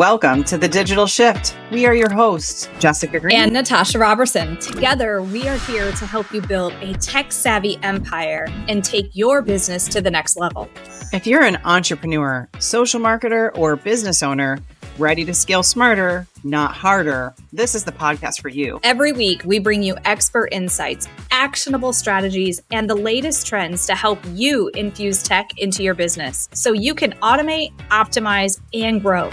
Welcome to The Digital Shift. We are your hosts, Jessica Green and Natasha Robertson. Together, we are here to help you build a tech-savvy empire and take your business to the next level. If you're an entrepreneur, social marketer, or business owner ready to scale smarter, not harder, this is the podcast for you. Every week, we bring you expert insights, actionable strategies, and the latest trends to help you infuse tech into your business so you can automate, optimize, and grow.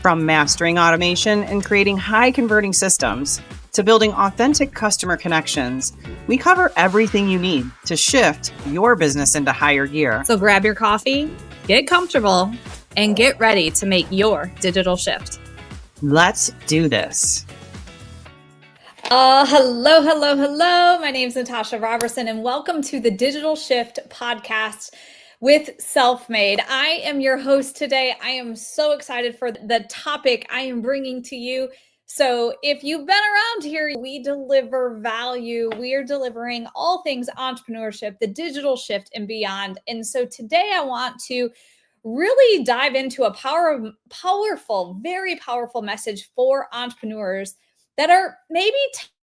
From mastering automation and creating high-converting systems to building authentic customer connections, we cover everything you need to shift your business into higher gear. So grab your coffee, get comfortable, and get ready to make your digital shift. Let's do this. Hello. My name is Natasha Robertson, and welcome to the Digital Shift podcast with Self-Made. I am your host today. I am so excited for the topic I am bringing to you. So if you've been around here, we deliver value. We are delivering all things entrepreneurship, the digital shift, and beyond. And so today I want to really dive into a powerful, very powerful message for entrepreneurs that are maybe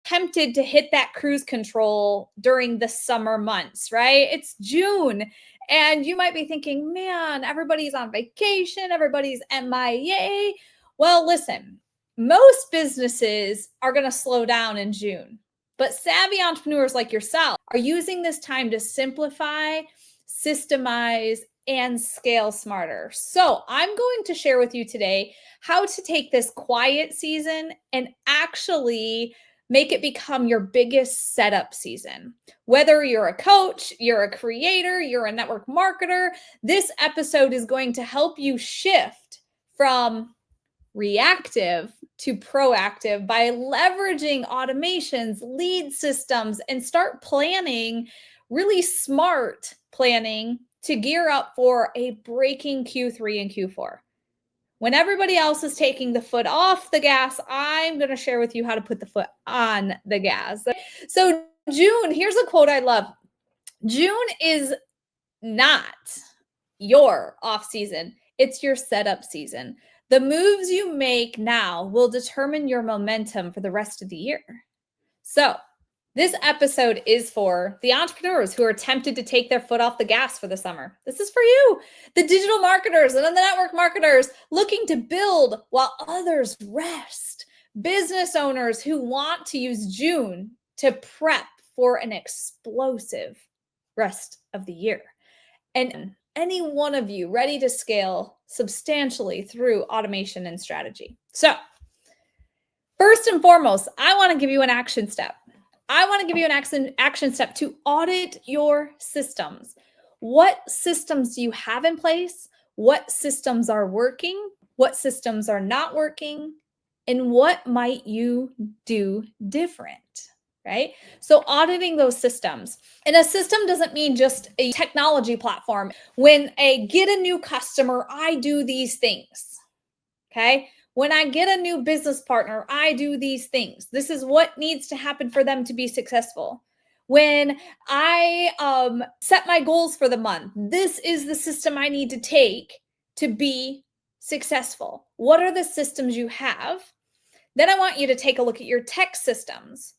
tempted to hit that cruise control during the summer months, right? It's June. And you might be thinking, man, everybody's on vacation, everybody's MIA. Well, listen, most businesses are going to slow down in June, but savvy entrepreneurs like yourself are using this time to simplify, systemize, and scale smarter. So I'm going to share with you today how to take this quiet season and actually make it become your biggest setup season. Whether you're a coach, you're a creator, you're a network marketer, this episode is going to help you shift from reactive to proactive by leveraging automations, lead systems, and start planning, really smart planning to gear up for a breaking Q3 and Q4. When everybody else is taking the foot off the gas, I'm going to share with you how to put the foot on the gas. So June, here's a quote I love. June is not your off season. It's your setup season. The moves you make now will determine your momentum for the rest of the year. So this episode is for the entrepreneurs who are tempted to take their foot off the gas for the summer. This is for you, the digital marketers and the network marketers looking to build while others rest, business owners who want to use June to prep for an explosive rest of the year, and any one of you ready to scale substantially through automation and strategy. So first and foremost, I want to give you an action step. I want to give you an action step to audit your systems. What systems do you have in place? What systems are working? What systems are not working? And what might you do different, right? So auditing those systems. And a system doesn't mean just a technology platform. When I get a new customer, I do these things, okay? When I get a new business partner, I do these things. This is what needs to happen for them to be successful. When I set my goals for the month, this is the system I need to take to be successful. What are the systems you have? Then I want you to take a look at your tech systems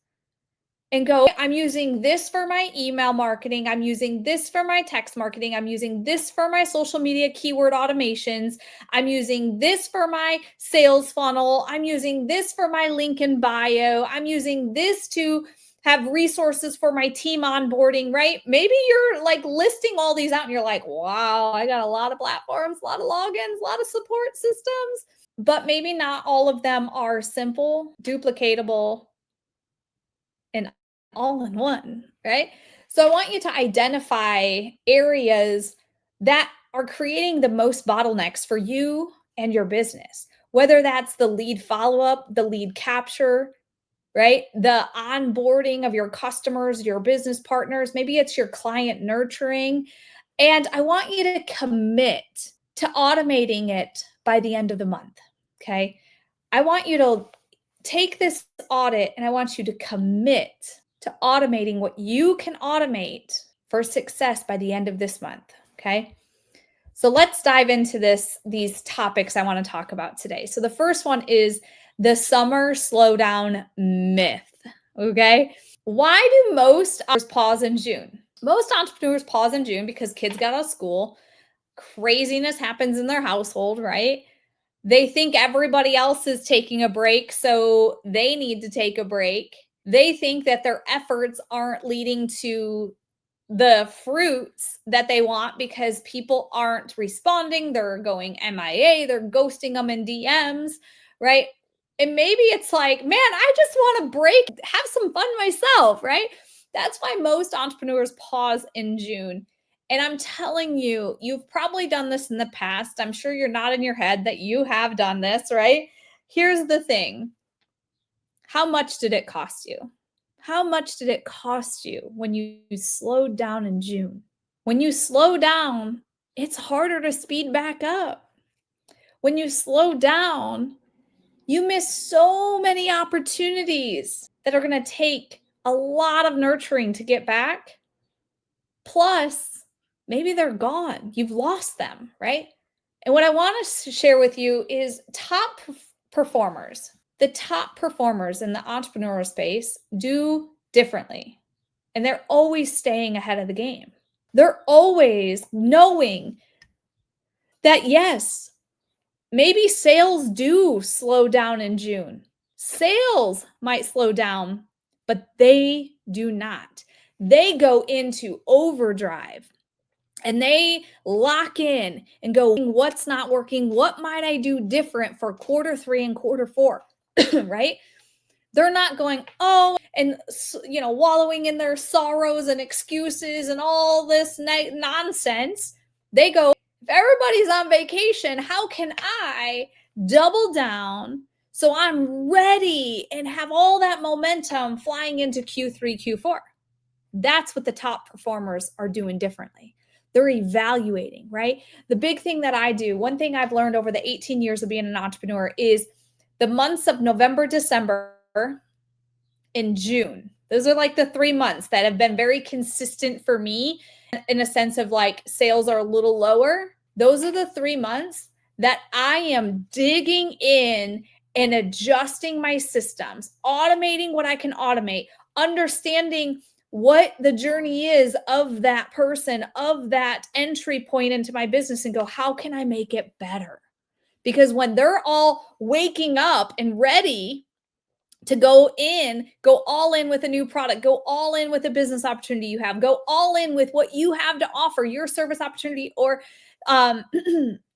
and go, I'm using this for my email marketing. I'm using this for my text marketing. I'm using this for my social media keyword automations. I'm using this for my sales funnel. I'm using this for my link in bio. I'm using this to have resources for my team onboarding, right? Maybe you're like listing all these out and you're like, wow, I got a lot of platforms, a lot of logins, a lot of support systems, but maybe not all of them are simple, duplicatable, and all in one, right? So I want you to identify areas that are creating the most bottlenecks for you and your business, whether that's the lead follow-up, the lead capture, right? The onboarding of your customers, your business partners, maybe it's your client nurturing. And I want you to commit to automating it by the end of the month, okay? I want you to take this audit and I want you to commit to automating what you can automate for success by the end of this month, okay? So let's dive into these topics I want to talk about today. So the first one is the summer slowdown myth. Okay. Why do most entrepreneurs pause in June? Most entrepreneurs pause in June because kids got out of school, craziness happens in their household, right? They think everybody else is taking a break, so they need to take a break. They think that their efforts aren't leading to the fruits that they want because people aren't responding. They're going MIA, they're ghosting them in DMs, right? And maybe it's like, man, I just want to break, have some fun myself, right? That's why most entrepreneurs pause in June. And I'm telling you, you've probably done this in the past. I'm sure you're not in your head that you have done this, right? Here's the thing. How much did it cost you? How much did it cost you when you slowed down in June? When you slow down, it's harder to speed back up. When you slow down, you miss so many opportunities that are going to take a lot of nurturing to get back. Plus, maybe they're gone. You've lost them, right? And what I want to share with you is top performers. The top performers in the entrepreneurial space do differently. And they're always staying ahead of the game. They're always knowing that, yes, maybe sales do slow down in June. Sales might slow down, but they do not. They go into overdrive and they lock in and go, what's not working? What might I do different for quarter 3 and quarter 4, right? They're not going, oh, and wallowing in their sorrows and excuses and all this nonsense. They go, if everybody's on vacation, how can I double down so I'm ready and have all that momentum flying into Q3, Q4? That's what the top performers are doing differently. They're evaluating, right? The big thing that I do, one thing I've learned over the 18 years of being an entrepreneur is the months of November, December, in June. Those are like the 3 months that have been very consistent for me in a sense of like sales are a little lower. Those are the 3 months that I am digging in and adjusting my systems, automating what I can automate, understanding what the journey is of that person, of that entry point into my business, and go, how can I make it better? Because when they're all waking up and ready to go all in with a new product, go all in with a business opportunity you have, go all in with what you have to offer, your service opportunity or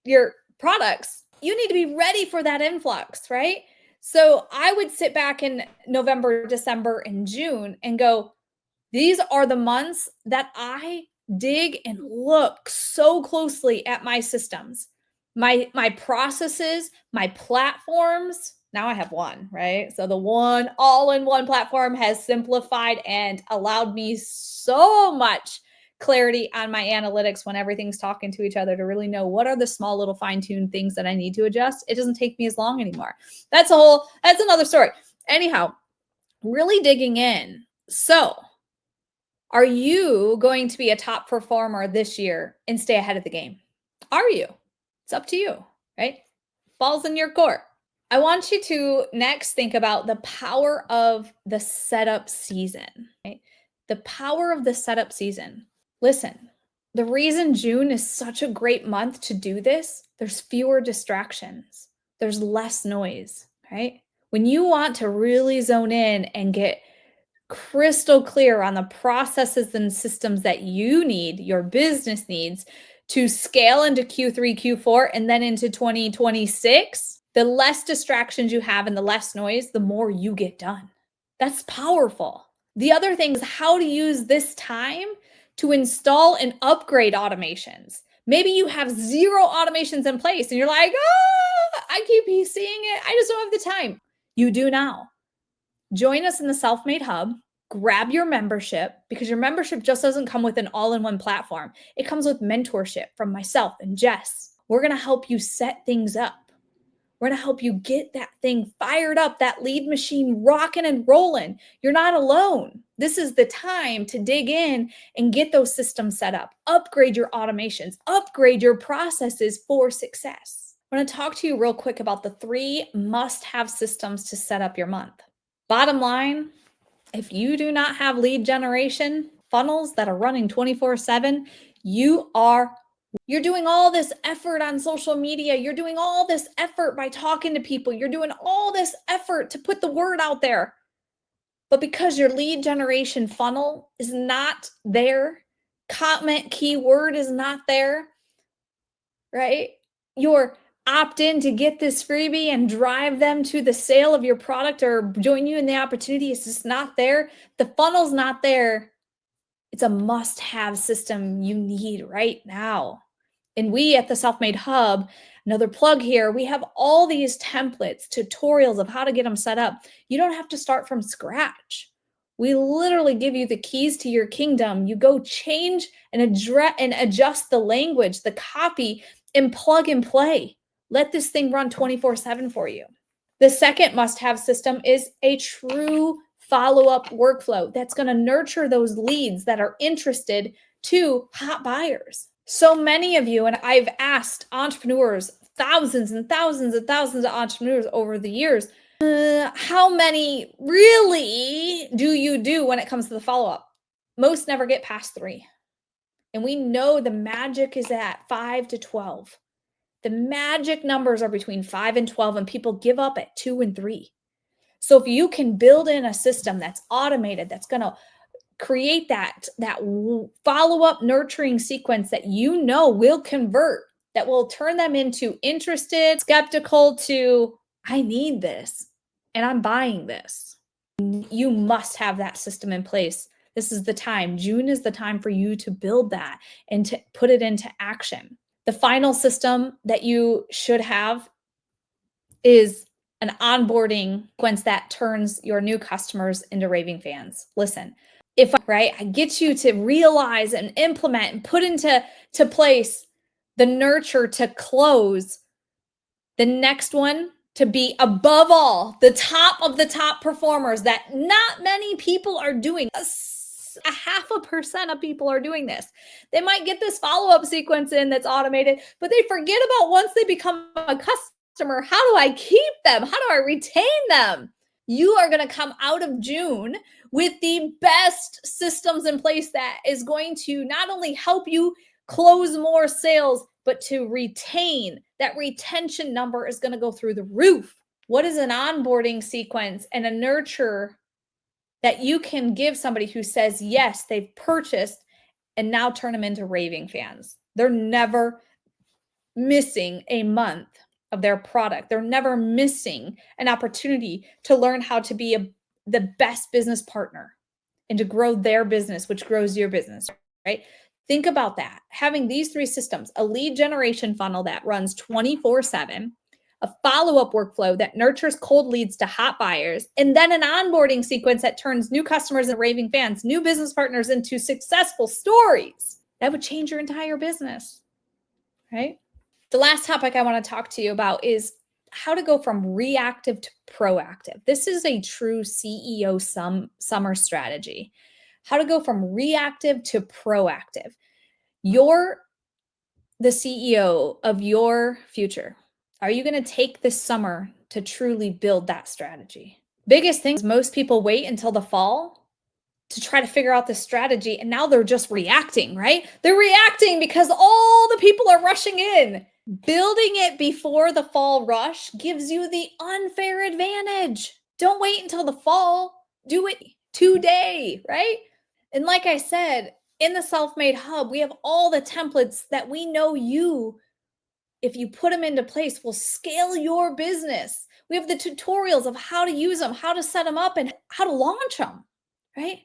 your products, you need to be ready for that influx, right? So I would sit back in November, December, and June and go, these are the months that I dig and look so closely at my systems, my processes, my platforms. Now I have one, right? So the one all-in-one platform has simplified and allowed me so much clarity on my analytics when everything's talking to each other to really know what are the small little fine-tuned things that I need to adjust. It doesn't take me as long anymore. That's another story. Anyhow, really digging in. So, are you going to be a top performer this year and stay ahead of the game? Are you? It's up to you, right? Ball's in your court. I want you to next think about the power of the setup season, right? The power of the setup season. Listen, the reason June is such a great month to do this, there's fewer distractions. There's less noise, right? When you want to really zone in and get crystal clear on the processes and systems that you need, your business needs to scale into Q3, Q4, and then into 2026, the less distractions you have and the less noise, the more you get done. That's powerful. The other thing is how to use this time to install and upgrade automations. Maybe you have 0 automations in place and you're like, I keep seeing it. I just don't have the time. You do now. Join us in the Self-Made Hub. Grab your membership, because your membership just doesn't come with an all-in-one platform. It comes with mentorship from myself and Jess. We're going to help you set things up. We're going to help you get that thing fired up, that lead machine rocking and rolling. You're not alone. This is the time to dig in and get those systems set up, upgrade your automations, upgrade your processes for success. I want to talk to you real quick about the 3 must-have systems to set up your month. Bottom line, if you do not have lead generation funnels that are running 24/7, you're doing all this effort on social media. You're doing all this effort by talking to people. You're doing all this effort to put the word out there. But because your lead generation funnel is not there, comment keyword is not there, right? Your opt in to get this freebie and drive them to the sale of your product or join you in the opportunity is just not there. The funnel's not there. It's a must-have system you need right now. And we at the Self-Made Hub, another plug here, we have all these templates, tutorials of how to get them set up. You don't have to start from scratch. We literally give you the keys to your kingdom. You go change and adjust the language, the copy, and plug and play. Let this thing run 24/7 for you. The second must-have system is a true follow-up workflow that's going to nurture those leads that are interested to hot buyers. So many of you, and I've asked entrepreneurs, thousands and thousands and thousands of entrepreneurs over the years, how many really do you do when it comes to the follow-up? Most never get past 3. And we know the magic is at 5 to 12. The magic numbers are between 5 and 12, and people give up at 2 and 3. So if you can build in a system that's automated, that's going to create that follow-up nurturing sequence that you know will convert, that will turn them into interested, skeptical to, I need this and I'm buying this. You must have that system in place. This is the time. June is the time for you to build that and to put it into action. The final system that you should have is an onboarding sequence that turns your new customers into raving fans. Listen, if I get you to realize and implement and put into place the nurture to close, the next one to be above all, the top of the top performers that not many people are doing. A 0.5% of people are doing this. They might get this follow-up sequence in that's automated, but they forget about once they become a customer, how do I keep them? How do I retain them? You are going to come out of June with the best systems in place that is going to not only help you close more sales, but to retain. That retention number is going to go through the roof. What is an onboarding sequence and a nurture that you can give somebody who says, yes, they've purchased, and now turn them into raving fans? They're never missing a month of their product. They're never missing an opportunity to learn how to be the best business partner and to grow their business, which grows your business, right? Think about that. Having these 3 systems, a lead generation funnel that runs 24/7, a follow-up workflow that nurtures cold leads to hot buyers, and then an onboarding sequence that turns new customers into raving fans, new business partners into successful stories. That would change your entire business, right? The last topic I want to talk to you about is how to go from reactive to proactive. This is a true CEO summer strategy. How to go from reactive to proactive. You're the CEO of your future. Are you going to take this summer to truly build that strategy? Biggest thing is most people wait until the fall to try to figure out this strategy, and now they're just reacting, right? They're reacting because all the people are rushing in. Building it before the fall rush gives you the unfair advantage. Don't wait until the fall. Do it today, right? And like I said, in the Self-Made Hub, we have all the templates that we know you, if you put them into place, will scale your business. We have the tutorials of how to use them, how to set them up, and how to launch them, right?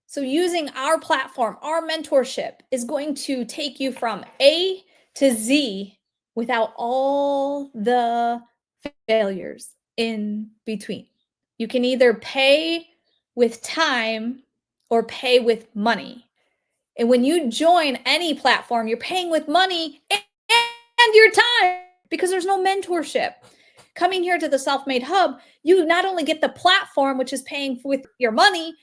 So using our platform, our mentorship is going to take you from A to Z without all the failures in between. You can either pay with time or pay with money. And when you join any platform, you're paying with money and your time because there's no mentorship. Coming here to the Self-Made Hub, you not only get the platform, which is paying with your money,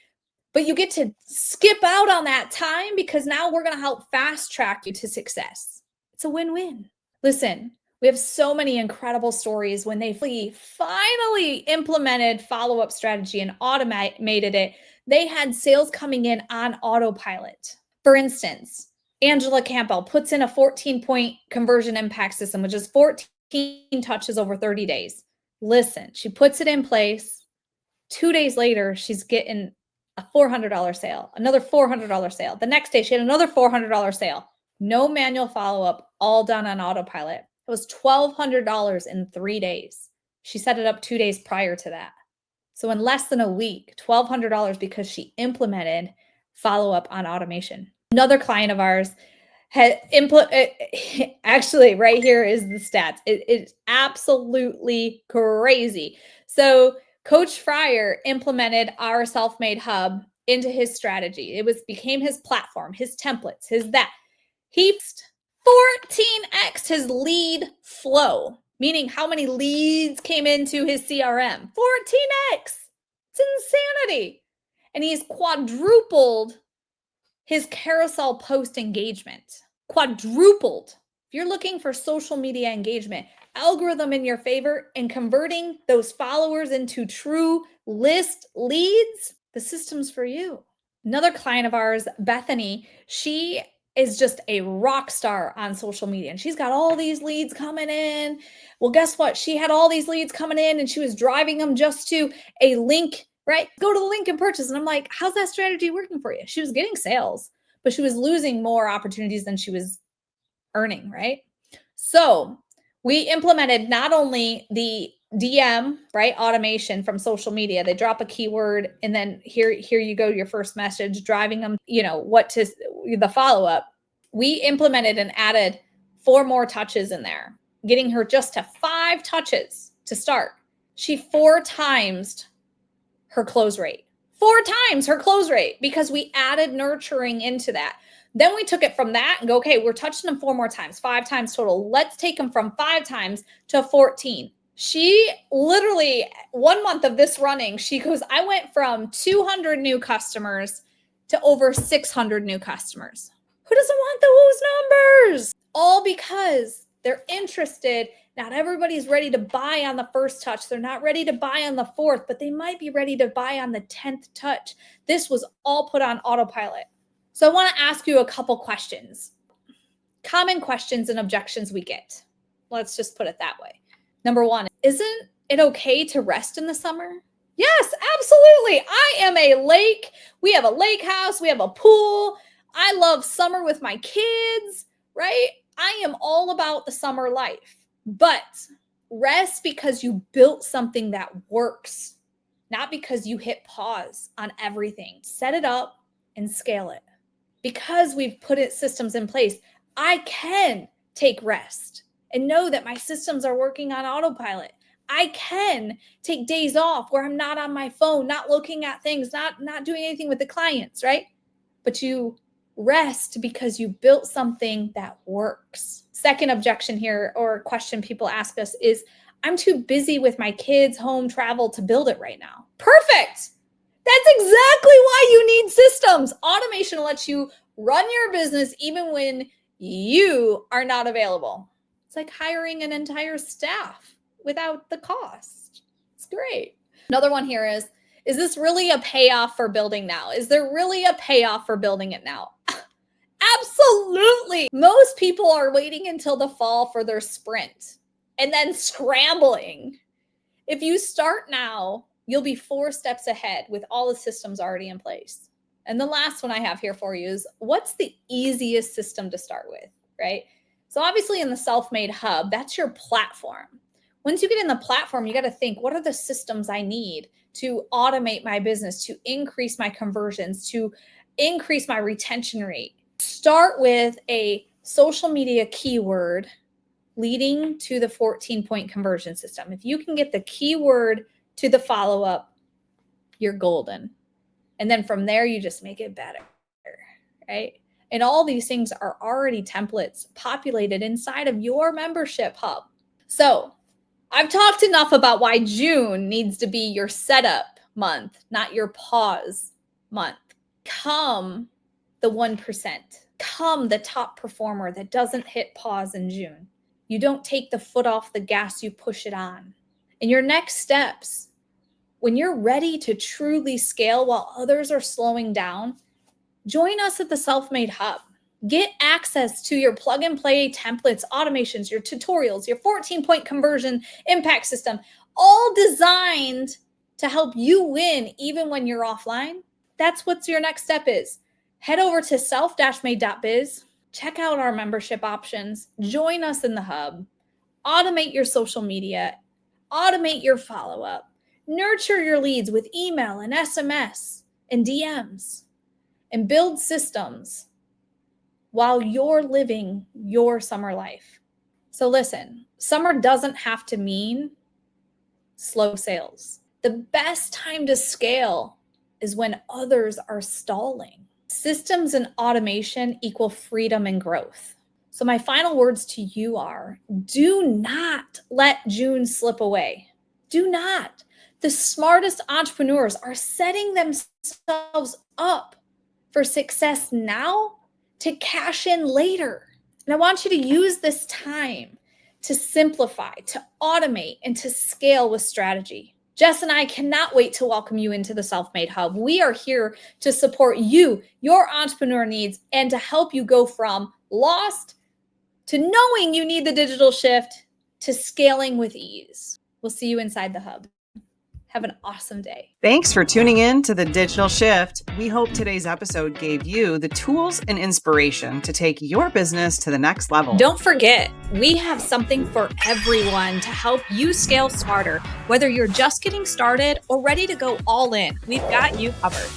but you get to skip out on that time because now we're going to help fast track you to success. It's a win-win. Listen, we have so many incredible stories when they finally implemented follow-up strategy and automated it. They had sales coming in on autopilot. For instance, Angela Campbell puts in a 14-point conversion impact system, which is 14 touches over 30 days. Listen, she puts it in place. 2 days later, she's getting a $400 sale, another $400 sale. The next day, she had another $400 sale. No manual follow-up, all done on autopilot. It was $1,200 in 3 days. She set it up 2 days prior to that. So in less than a week, $1,200 because she implemented follow-up on automation. Another client of ours had actually right here is the stats. It's absolutely crazy. So Coach Fryer implemented our Self-Made Hub into his strategy. It became his platform, his templates, his that. He 14x his lead flow, meaning how many leads came into his CRM. 14x. It's insanity. And he's quadrupled his carousel post engagement. Quadrupled. If you're looking for social media engagement, algorithm in your favor, and converting those followers into true list leads, the system's for you. Another client of ours, Bethany, she is just a rock star on social media, and she's got all these leads coming in. Well, guess what? She had all these leads coming in, and she was driving them just to a link, right? Go to the link and purchase. And I'm like, how's that strategy working for you? She was getting sales, but she was losing more opportunities than she was earning, right? So we implemented not only the DM, right, automation from social media. They drop a keyword, and then here you go, your first message, driving them, what to the follow-up. We implemented and added 4 more touches in there, getting her just to 5 touches to start. She 4 times her close rate. 4 times her close rate because we added nurturing into that. Then we took it from that and go, okay, we're touching them 4 more times, 5 times total. Let's take them from 5 times to 14. She literally, 1 month of this running, she goes, I went from 200 new customers to over 600 new customers. Who doesn't want those numbers? All because they're interested. Not everybody's ready to buy on the first touch. They're not ready to buy on the 4th, but they might be ready to buy on the 10th touch. This was all put on autopilot. So I want to ask you a couple questions. Common questions and objections we get. Let's just put it that way. Number 1, isn't it okay to rest in the summer? Yes, absolutely. I am a lake. We have a lake house. We have a pool. I love summer with my kids, right? I am all about the summer life. But rest because you built something that works, not because you hit pause on everything. Set it up and scale it. Because we've put systems in place, I can take rest and know that my systems are working on autopilot. I can take days off where I'm not on my phone, not looking at things, not doing anything with the clients, right? But you rest because you built something that works. Second objection here, or question people ask us, is I'm too busy with my kids, home, travel to build it right now. Perfect. That's exactly why you need systems. Automation lets you run your business even when you are not available. It's like hiring an entire staff without the cost. It's great. Another one here is this really a payoff for building now? Is there really a payoff for building it now? Absolutely. Most people are waiting until the fall for their sprint and then scrambling. If you start now, you'll be 4 steps ahead with all the systems already in place. And the last one I have here for you is, what's the easiest system to start with, right? So obviously in the Self-Made Hub, that's your platform. Once you get in the platform, you got to think, what are the systems I need to automate my business, to increase my conversions, to increase my retention rate? Start with a social media keyword leading to the 14-point conversion system. If you can get the keyword to the follow-up, you're golden. And then from there, you just make it better, right? And all these things are already templates populated inside of your membership hub. So I've talked enough about why June needs to be your setup month, not your pause month. Become the 1%. Become the top performer that doesn't hit pause in June. You don't take the foot off the gas, you push it on. In your next steps, when you're ready to truly scale while others are slowing down, join us at the Self-Made Hub. Get access to your plug and play templates, automations, your tutorials, your 14-point conversion impact system, all designed to help you win even when you're offline. That's what your next step is. Head over to self-made.biz, check out our membership options, join us in the hub, automate your social media, automate your follow-up, nurture your leads with email and SMS and DMs, and build systems while you're living your summer life. So listen, summer doesn't have to mean slow sales. The best time to scale is when others are stalling. Systems and automation equal freedom and growth. So my final words to you are, do not let June slip away. Do not. The smartest entrepreneurs are setting themselves up for success now to cash in later. And I want you to use this time to simplify, to automate, and to scale with strategy. Jess and I cannot wait to welcome you into the Self-Made Hub. We are here to support you, your entrepreneur needs, and to help you go from lost to knowing you need the digital shift to scaling with ease. We'll see you inside the hub. Have an awesome day. Thanks for tuning in to The Digital Shift. We hope today's episode gave you the tools and inspiration to take your business to the next level. Don't forget, we have something for everyone to help you scale smarter. Whether you're just getting started or ready to go all in, we've got you covered.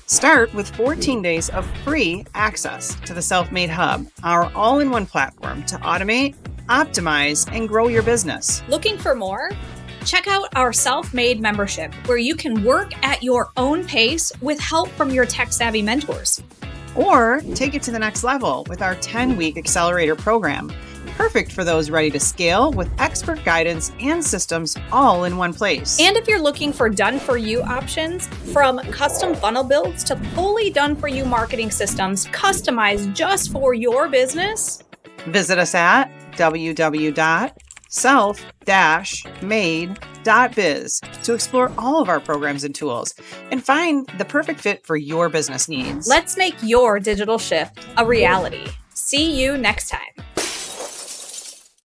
Start with 14 days of free access to the Self-Made Hub, our all-in-one platform to automate, optimize, and grow your business. Looking for more? Check out our Self-Made membership, where you can work at your own pace with help from your tech-savvy mentors. Or take it to the next level with our 10-week accelerator program, perfect for those ready to scale with expert guidance and systems all in one place. And if you're looking for done-for-you options, from custom funnel builds to fully done-for-you marketing systems customized just for your business, visit us at self-made.biz to explore all of our programs and tools and find the perfect fit for your business needs. Let's make your digital shift a reality. See you next time.